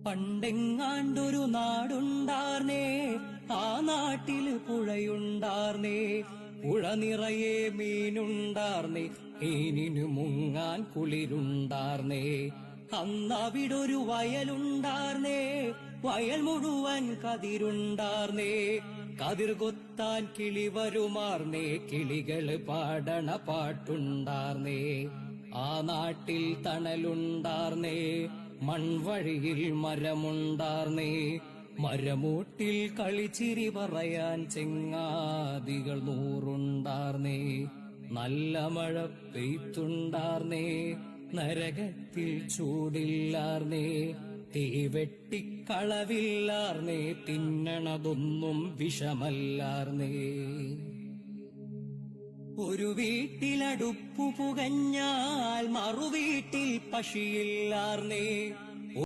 പണ്ടെങ്ങാണ്ടൊരു നാടുണ്ടാർന്നേ, ആ നാട്ടില് പുഴയുണ്ടാർന്നേ. പുഴ നിറയെ മീനുണ്ടാർന്നേ, മീനിനു മുങ്ങാൻ കുളിരുണ്ടാർന്നേ. അന്നവിടൊരു വയലുണ്ടാർന്നേ, വയൽ മുഴുവൻ കതിരുണ്ടാർന്നേ. കതിർ കൊത്താൻ കിളി വരുമാർന്നേ, കിളികള് പാടണ പാട്ടുണ്ടാർന്നേ. ആ നാട്ടിൽ തണലുണ്ടാർന്നേ, മൺവഴിയിൽ മരമുണ്ടാർന്നേ. മരമൂട്ടിൽ കളിച്ചിരി പറയാൻ ചെങ്ങാതികൾ 100 ഉണ്ടാർന്നേ. നല്ല മഴ പെയ്ത്തുണ്ടാർന്നേ, നരകത്തിൽ ചൂടില്ലാർന്നേ. തീവെട്ടിക്കളവില്ലാർന്നേ, തിന്നണതൊന്നും വിഷമല്ലാർന്നേ. ഒരു വീട്ടിലടുപ്പു പുകഞ്ഞാൽ മറുവീട്ടിൽ പശിയില്ലാർന്നേ.